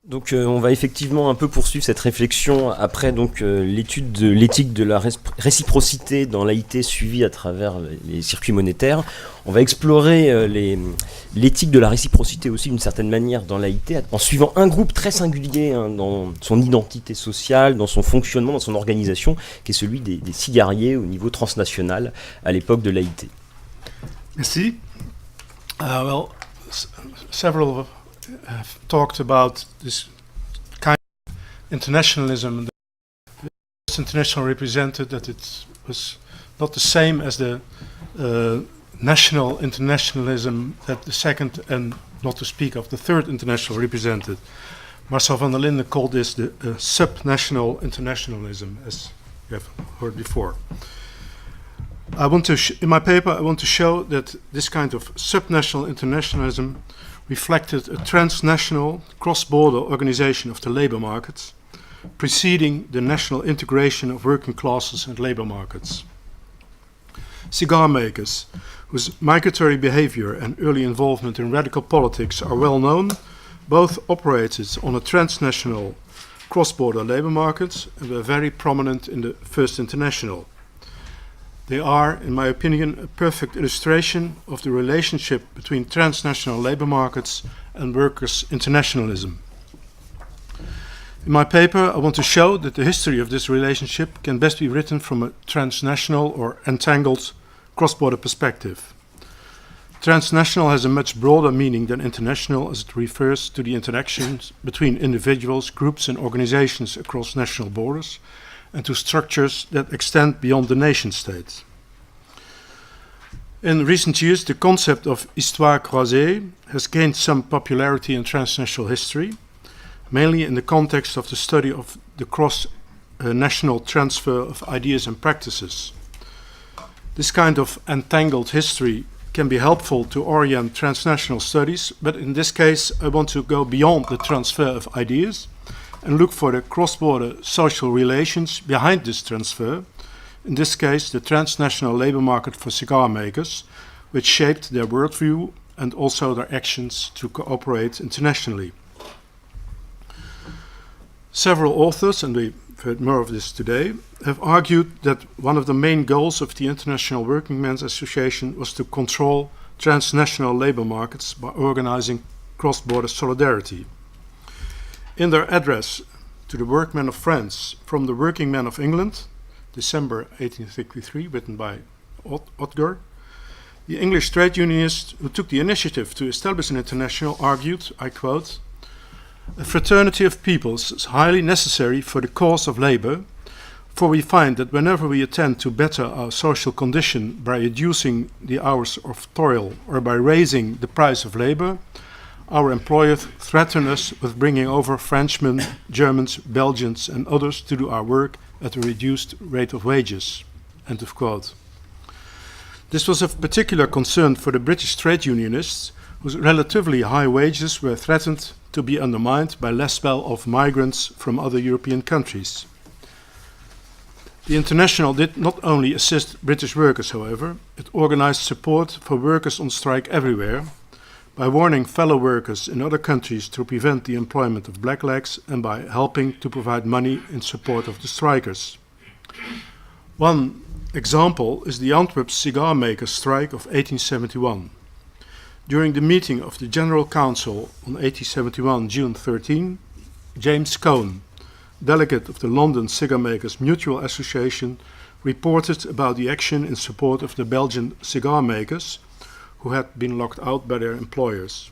Donc on va effectivement un peu poursuivre cette réflexion après donc l'étude de l'éthique de la réciprocité dans l'AIT suivie à travers les circuits monétaires. On va explorer l'éthique de la réciprocité aussi d'une certaine manière dans l'AIT en suivant un groupe très singulier dans son identité sociale, dans son fonctionnement, dans son organisation, qui est celui des cigariers au niveau transnational à l'époque de l'AIT. Merci. Several have talked about this kind of internationalism. The first international represented that it was not the same as the national internationalism that the second and not to speak of the third international represented. Marcel van der Linden called this the subnational internationalism, as you have heard before. In my paper, I want to show that this kind of subnational internationalism reflected a transnational, cross-border organization of the labor market, preceding the national integration of working classes and labor markets. Cigar makers, whose migratory behavior and early involvement in radical politics are well known, both operated on a transnational, cross-border labor market and were very prominent in the First International. They are, in my opinion, a perfect illustration of the relationship between transnational labor markets and workers' internationalism. In my paper, I want to show that the history of this relationship can best be written from a transnational or entangled cross-border perspective. Transnational has a much broader meaning than international, as it refers to the interactions between individuals, groups, and organizations across national borders, and to structures that extend beyond the nation-state. In recent years, the concept of histoire croisée has gained some popularity in transnational history, mainly in the context of the study of the cross-national transfer of ideas and practices. This kind of entangled history can be helpful to orient transnational studies, but in this case, I want to go beyond the transfer of ideas and look for the cross-border social relations behind this transfer, in this case the transnational labor market for cigar makers, which shaped their worldview and also their actions to cooperate internationally. Several authors, and we've heard more of this today, have argued that one of the main goals of the International Working Men's Association was to control transnational labor markets by organizing cross-border solidarity. In their address to the workmen of France from the working men of England, December 1863, written by Otger, the English trade unionists who took the initiative to establish an international argued, I quote, "A fraternity of peoples is highly necessary for the cause of labor, for we find that whenever we attempt to better our social condition by reducing the hours of toil or by raising the price of labor, our employers threaten us with bringing over Frenchmen, Germans, Belgians, and others to do our work at a reduced rate of wages." End of quote. This was of particular concern for the British trade unionists, whose relatively high wages were threatened to be undermined by less well-off migrants from other European countries. The International did not only assist British workers, however, it organized support for workers on strike everywhere, by warning fellow workers in other countries to prevent the employment of blacklegs and by helping to provide money in support of the strikers. One example is the Antwerp cigar makers strike of 1871. During the meeting of the General Council on 1871, June 13, James Cone, delegate of the London Cigar Makers Mutual Association, reported about the action in support of the Belgian cigar makers who had been locked out by their employers.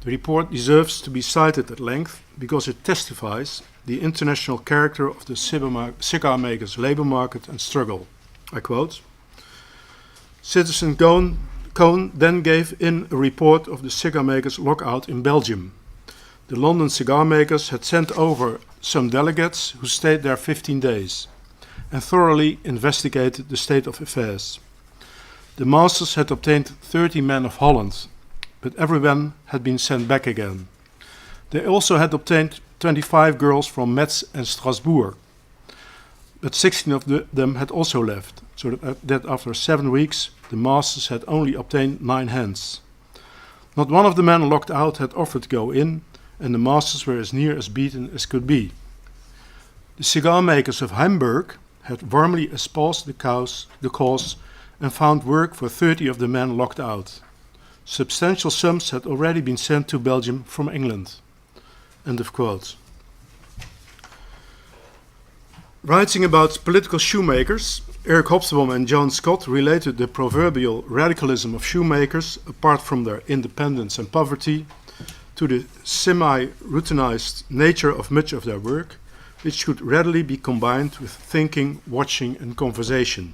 The report deserves to be cited at length because it testifies the international character of the cigar makers' labor market and struggle. I quote, "Citizen Cone then gave in a report of the cigar makers' lockout in Belgium. The London cigar makers had sent over some delegates who stayed there 15 days and thoroughly investigated the state of affairs. The masters had obtained 30 men of Holland, but everyone had been sent back again. They also had obtained 25 girls from Metz and Strasbourg, but 16 of them had also left, so that after 7 weeks the masters had only obtained 9 hands. Not one of the men locked out had offered to go in, and the masters were as near as beaten as could be. The cigar makers of Hamburg had warmly espoused the cause and found work for 30 of the men locked out. Substantial sums had already been sent to Belgium from England. End of quote. Writing about political shoemakers, Eric Hobsbawm and John Scott related the proverbial radicalism of shoemakers, apart from their independence and poverty, to the semi-routinized nature of much of their work, which could readily be combined with thinking, watching, and conversation.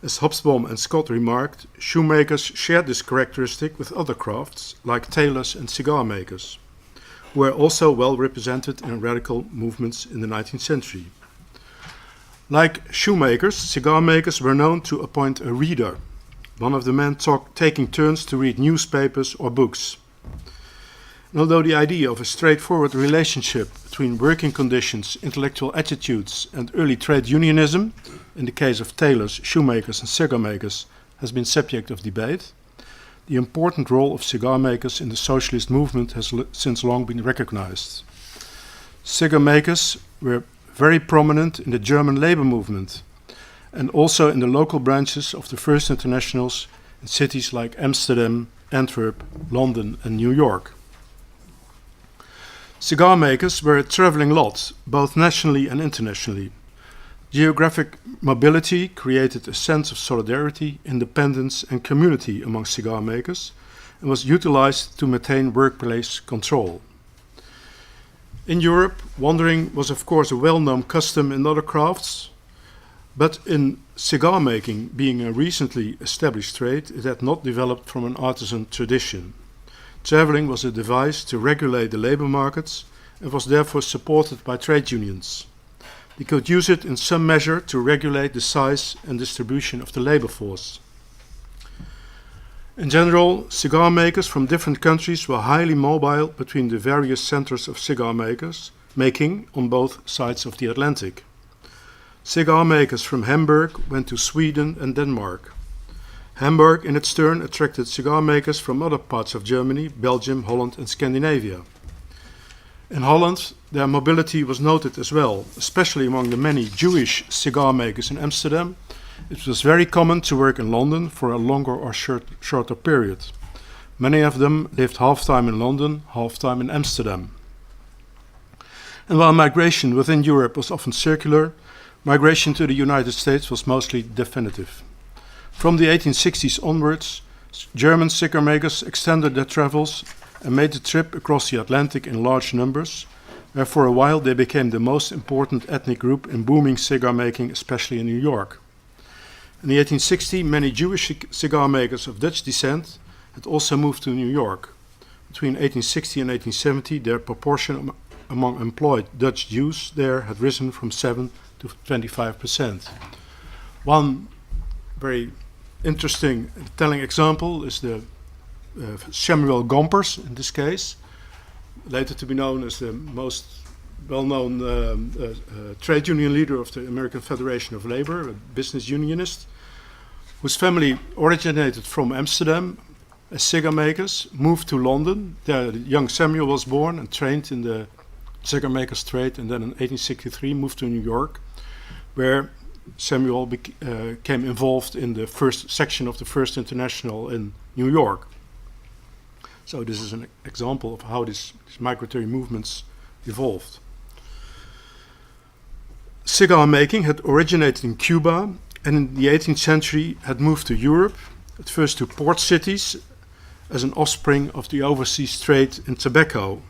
As Hobsbawm and Scott remarked, shoemakers shared this characteristic with other crafts, like tailors and cigar makers, who were also well represented in radical movements in the 19th century. Like shoemakers, cigar makers were known to appoint a reader, one of the men taking turns to read newspapers or books. And although the idea of a straightforward relationship between working conditions, intellectual attitudes, and early trade unionism, in the case of tailors, shoemakers, and cigar makers, has been subject of debate, the important role of cigar makers in the socialist movement has since long been recognized. Cigar makers were very prominent in the German labor movement and also in the local branches of the First Internationals in cities like Amsterdam, Antwerp, London, and New York. Cigar makers were a traveling lot, both nationally and internationally. Geographic mobility created a sense of solidarity, independence, and community among cigar makers and was utilized to maintain workplace control. In Europe, wandering was of course a well-known custom in other crafts, but in cigar making, being a recently established trade, it had not developed from an artisan tradition. Traveling was a device to regulate the labor markets and was therefore supported by trade unions. They could use it in some measure to regulate the size and distribution of the labor force. In general, cigar makers from different countries were highly mobile between the various centers of cigar making on both sides of the Atlantic. Cigar makers from Hamburg went to Sweden and Denmark. Hamburg, in its turn, attracted cigar makers from other parts of Germany, Belgium, Holland, and Scandinavia. In Holland, their mobility was noted as well, especially among the many Jewish cigar makers in Amsterdam. It was very common to work in London for a longer or shorter period. Many of them lived half-time in London, half-time in Amsterdam. And while migration within Europe was often circular, migration to the United States was mostly definitive. From the 1860s onwards, German cigar makers extended their travels and made the trip across the Atlantic in large numbers, where for a while they became the most important ethnic group in booming cigar making, especially in New York. In the 1860s, many Jewish cigar makers of Dutch descent had also moved to New York. Between 1860 and 1870, their proportion among employed Dutch Jews there had risen from 7 to 25%. One very interesting, telling example is the Samuel Gompers, in this case, later to be known as the most well-known trade union leader of the American Federation of Labor, a business unionist, whose family originated from Amsterdam as cigar makers, moved to London. There young Samuel was born and trained in the cigar maker's trade, and then in 1863 moved to New York, where Samuel became involved in the first section of the First International in New York. So this is an example of how these migratory movements evolved. Cigar making had originated in Cuba and in the 18th century had moved to Europe, at first to port cities, as an offspring of the overseas trade in tobacco.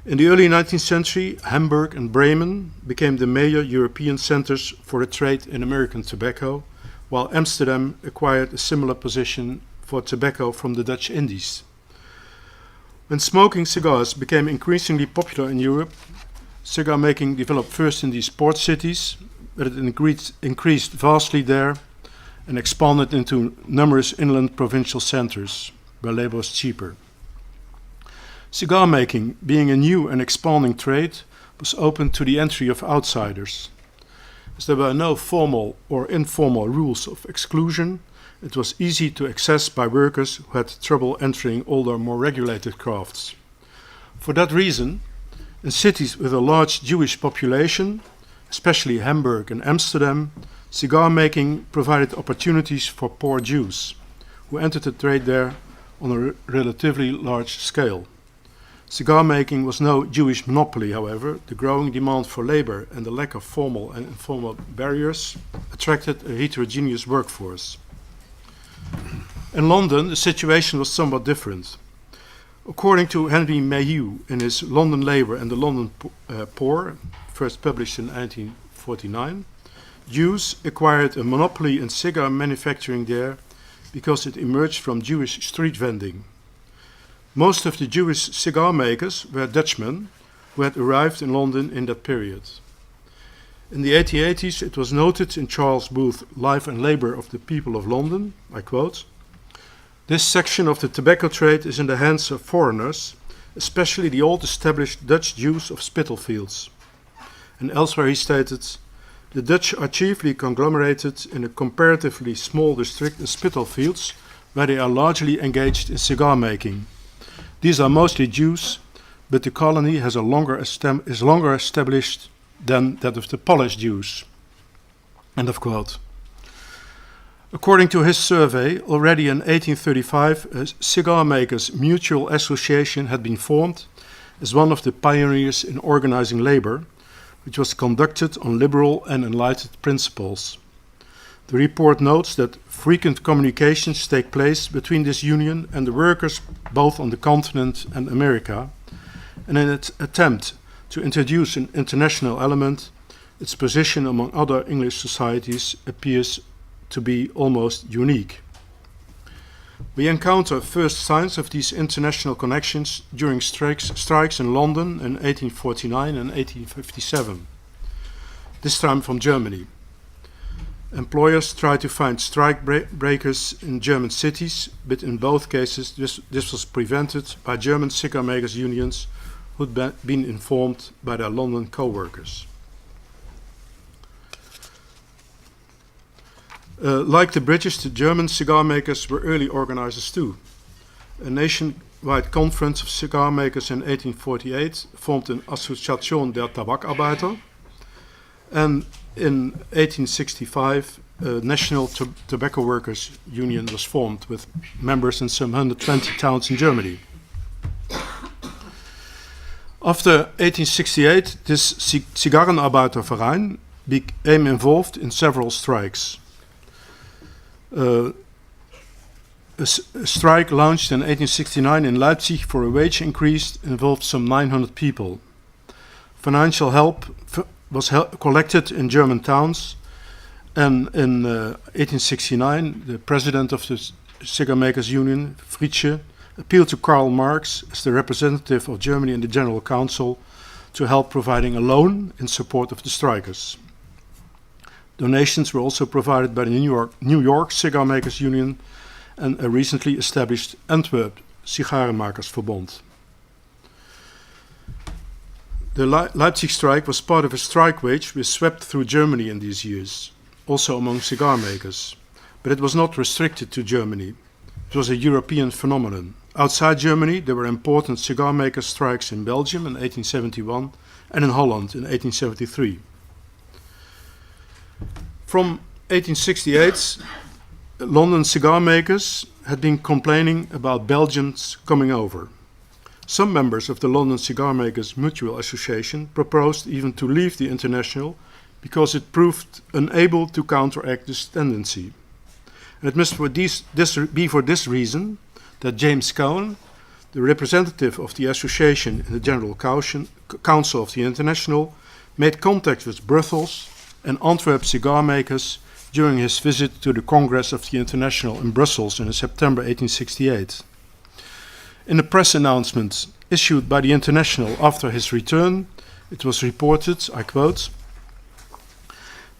In the early 19th century, Hamburg and Bremen became the major European centers for the trade in American tobacco, while Amsterdam acquired a similar position for tobacco from the Dutch Indies. When smoking cigars became increasingly popular in Europe, cigar making developed first in these port cities, but it increased vastly there and expanded into numerous inland provincial centers where labor was cheaper. Cigar making, being a new and expanding trade, was open to the entry of outsiders. As there were no formal or informal rules of exclusion, it was easy to access by workers who had trouble entering older, more regulated crafts. For that reason, in cities with a large Jewish population, especially Hamburg and Amsterdam, cigar making provided opportunities for poor Jews, who entered the trade there on a relatively large scale. Cigar making was no Jewish monopoly, however. The growing demand for labor and the lack of formal and informal barriers attracted a heterogeneous workforce. In London, the situation was somewhat different. According to Henry Mayhew in his London Labour and the London Poor, first published in 1949, Jews acquired a monopoly in cigar manufacturing there because it emerged from Jewish street vending. Most of the Jewish cigar makers were Dutchmen who had arrived in London in that period. In the 1880s, it was noted in Charles Booth's Life and Labour of the People of London, I quote, "This section of the tobacco trade is in the hands of foreigners, especially the old-established Dutch Jews of Spitalfields." And elsewhere he stated, "The Dutch are chiefly conglomerated in a comparatively small district in Spitalfields, where they are largely engaged in cigar making. These are mostly Jews, but the colony is longer established than that of the Polish Jews." End of quote. According to his survey, already in 1835, a cigar makers' mutual association had been formed as one of the pioneers in organizing labor, which was conducted on liberal and enlightened principles. The report notes that frequent communications take place between this union and the workers both on the continent and America, and in its attempt to introduce an international element, its position among other English societies appears to be almost unique. We encounter first signs of these international connections during strikes in London in 1849 and 1857, this time from Germany. Employers tried to find strike breakers in German cities, but in both cases this was prevented by German cigar makers unions who'd been informed by their London co-workers. Like the British, the German cigar makers were early organizers too. A nationwide conference of cigar makers in 1848 formed an Association der Tabakarbeiter, and in 1865 a National Tobacco Workers Union was formed with members in some 120 towns in Germany. After 1868, this Zigarrenarbeiterverein became involved in several strikes. A strike launched in 1869 in Leipzig for a wage increase involved some 900 people. Financial help was collected in German towns, and in 1869 the president of the Cigar Makers Union, Fritzsche, appealed to Karl Marx as the representative of Germany in the General Council to help providing a loan in support of the strikers. Donations were also provided by the New York Cigar Makers Union and a recently established Antwerp cigar-makers Verbond. The Leipzig strike was part of a strike wage which swept through Germany in these years, also among cigar makers. But it was not restricted to Germany. It was a European phenomenon. Outside Germany, there were important cigar makers strikes in Belgium in 1871 and in Holland in 1873. From 1868, London cigar makers had been complaining about Belgians coming over. Some members of the London Cigar Makers Mutual Association proposed even to leave the International because it proved unable to counteract this tendency. And it must be for this reason that James Cohen, the representative of the association in the General Council of the International, made contact with Brussels and Antwerp cigar makers during his visit to the Congress of the International in Brussels in September 1868. In a press announcement issued by the International after his return, it was reported, I quote,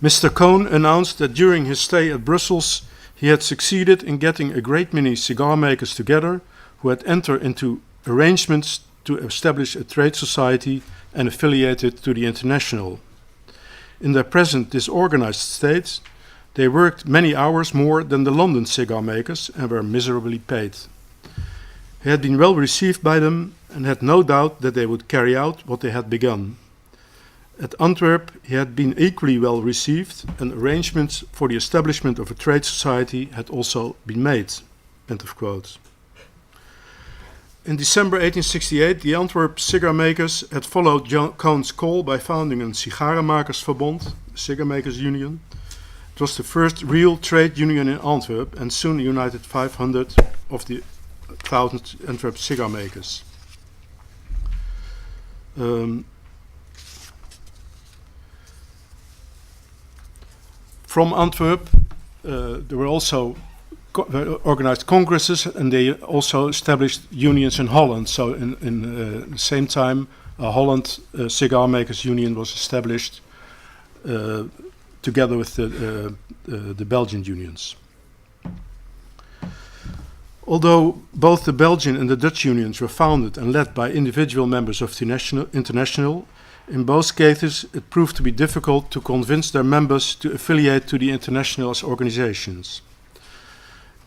"Mr. Cohn announced that during his stay at Brussels he had succeeded in getting a great many cigar makers together who had entered into arrangements to establish a trade society and affiliated to the International. In their present disorganized state, they worked many hours more than the London cigar makers and were miserably paid. He had been well received by them and had no doubt that they would carry out what they had begun. At Antwerp, he had been equally well received, and arrangements for the establishment of a trade society had also been made. End of quote. In December 1868, the Antwerp cigar-makers had followed John Cohn's call by founding a cigar-makers Verbond, a cigar-makers union. It was the first real trade union in Antwerp and soon united 500 of the 1,000 Antwerp cigar-makers. From Antwerp, there were also organized congresses, and they also established unions in Holland. So in the same time, a Holland cigar makers union was established together with the Belgian unions. Although both the Belgian and the Dutch unions were founded and led by individual members of the International, in both cases it proved to be difficult to convince their members to affiliate to the International as organizations.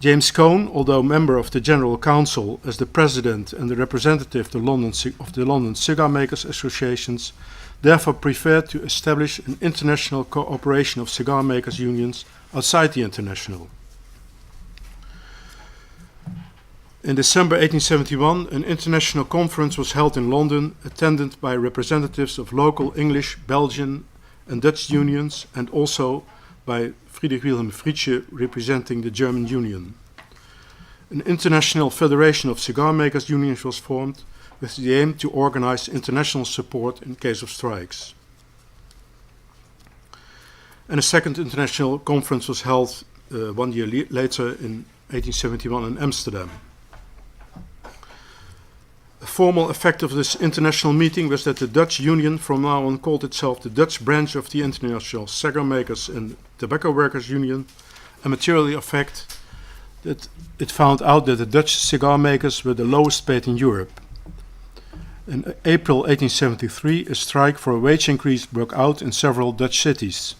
James Cohn, although member of the General Council as the president and the representative of the London Cigar Makers Associations, therefore preferred to establish an international cooperation of cigar makers unions outside the International. In December 1871, an international conference was held in London, attended by representatives of local English, Belgian and Dutch unions, and also by Friedrich Wilhelm Fritzsche representing the German Union. An international federation of cigar makers unions was formed with the aim to organize international support in case of strikes. And a second international conference was held 1 year later in 1871 in Amsterdam. A formal effect of this international meeting was that the Dutch Union from now on called itself the Dutch branch of the International Cigar Makers and Tobacco Workers Union, a material effect that it found out that the Dutch cigar makers were the lowest paid in Europe. In April 1873, a strike for a wage increase broke out in several Dutch cities.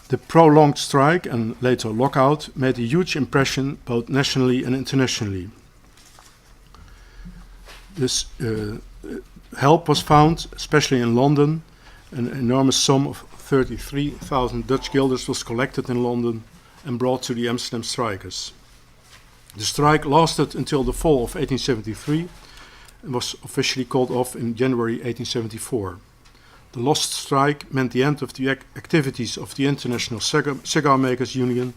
The prolonged strike and later lockout made a huge impression both nationally and internationally. This help was found, especially in London. An enormous sum of 33,000 Dutch guilders was collected in London and brought to the Amsterdam strikers. The strike lasted until the fall of 1873 and was officially called off in January 1874. The lost strike meant the end of the activities of the International Cigar Makers Union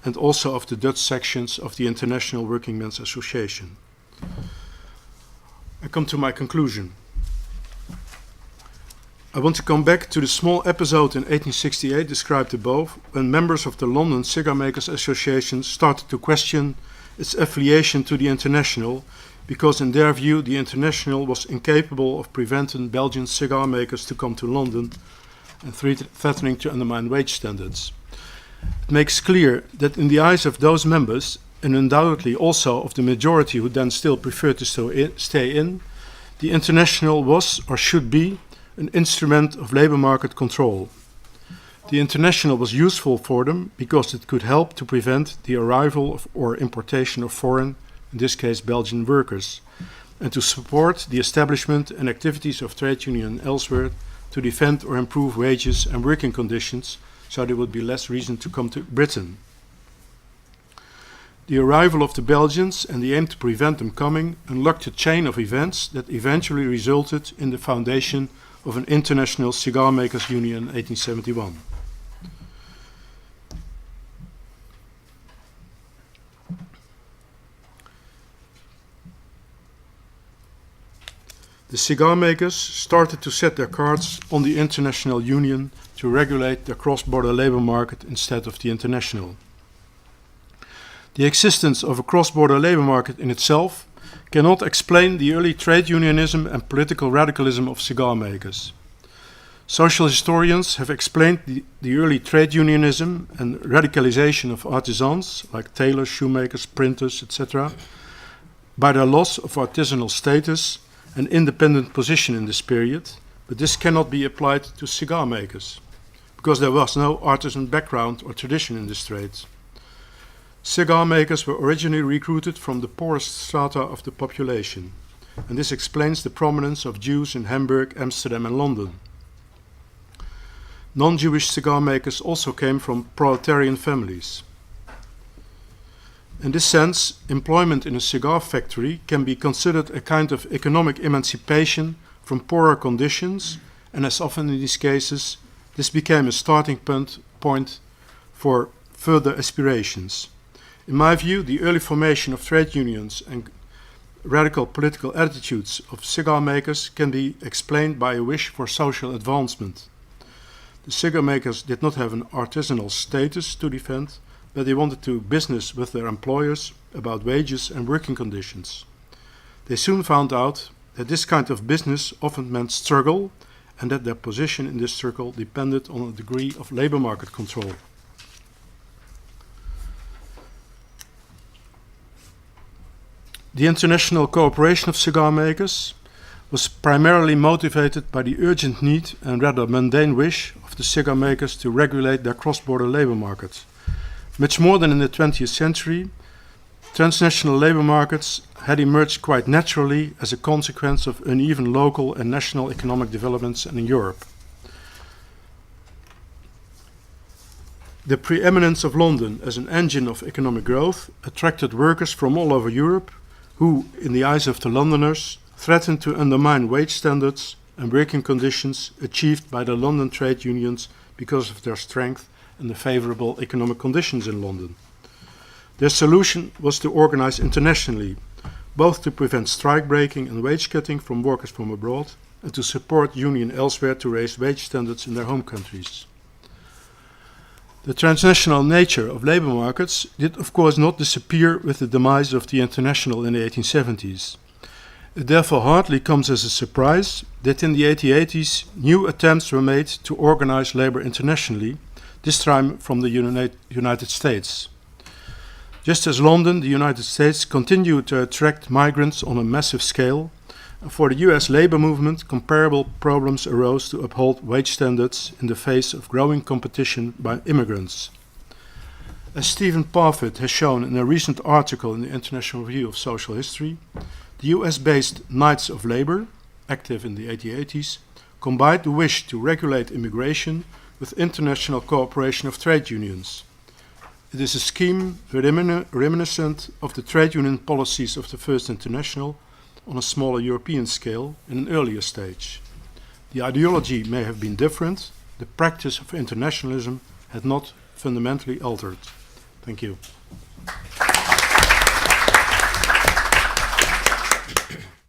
and also of the Dutch sections of the International Working Men's Association. I come to my conclusion. I want to come back to the small episode in 1868 described above, when members of the London Cigar Makers Association started to question its affiliation to the International, because in their view the International was incapable of preventing Belgian cigar makers to come to London and threatening to undermine wage standards. It makes clear that in the eyes of those members, and undoubtedly also of the majority who then still preferred to stay in, the International was, or should be, an instrument of labour market control. The International was useful for them because it could help to prevent the arrival of or importation of foreign, in this case Belgian workers, and to support the establishment and activities of trade unions elsewhere to defend or improve wages and working conditions, so there would be less reason to come to Britain. The arrival of the Belgians and the aim to prevent them coming unlocked a chain of events that eventually resulted in the foundation of an International Cigar Makers Union in 1871. The cigar makers started to set their cards on the International Union to regulate the cross-border labour market instead of the International. The existence of a cross-border labour market in itself cannot explain the early trade unionism and political radicalism of cigar makers. Social historians have explained the early trade unionism and radicalization of artisans, like tailors, shoemakers, printers, etc., by their loss of artisanal status and independent position in this period, but this cannot be applied to cigar makers, because there was no artisan background or tradition in this trade. Cigar makers were originally recruited from the poorest strata of the population, and this explains the prominence of Jews in Hamburg, Amsterdam, and London. Non-Jewish cigar makers also came from proletarian families. In this sense, employment in a cigar factory can be considered a kind of economic emancipation from poorer conditions, and as often in these cases, this became a starting point for further aspirations. In my view, the early formation of trade unions and radical political attitudes of cigar makers can be explained by a wish for social advancement. The cigar makers did not have an artisanal status to defend, but they wanted to do business with their employers about wages and working conditions. They soon found out that this kind of business often meant struggle, and that their position in this circle depended on a degree of labor market control. The international cooperation of cigar makers was primarily motivated by the urgent need and rather mundane wish of the cigar makers to regulate their cross-border labor market. Much more than in the 20th century, transnational labor markets had emerged quite naturally as a consequence of uneven local and national economic developments in Europe. The preeminence of London as an engine of economic growth attracted workers from all over Europe who, in the eyes of the Londoners, threatened to undermine wage standards and working conditions achieved by the London trade unions because of their strength and the favorable economic conditions in London. Their solution was to organize internationally, both to prevent strike breaking and wage cutting from workers from abroad, and to support union elsewhere to raise wage standards in their home countries. The transnational nature of labor markets did of course not disappear with the demise of the International in the 1870s. It therefore hardly comes as a surprise that in the 1880s new attempts were made to organize labor internationally, this time from the United States. Just as London, the United States continued to attract migrants on a massive scale, for the US labor movement, comparable problems arose to uphold wage standards in the face of growing competition by immigrants. As Stephen Parfit has shown in a recent article in the International Review of Social History, the US-based Knights of Labor, active in the 1880s, combined the wish to regulate immigration with international cooperation of trade unions. It is a scheme reminiscent of the trade union policies of the First International on a smaller European scale in an earlier stage. The ideology may have been different, the practice of internationalism had not fundamentally altered. Thank you.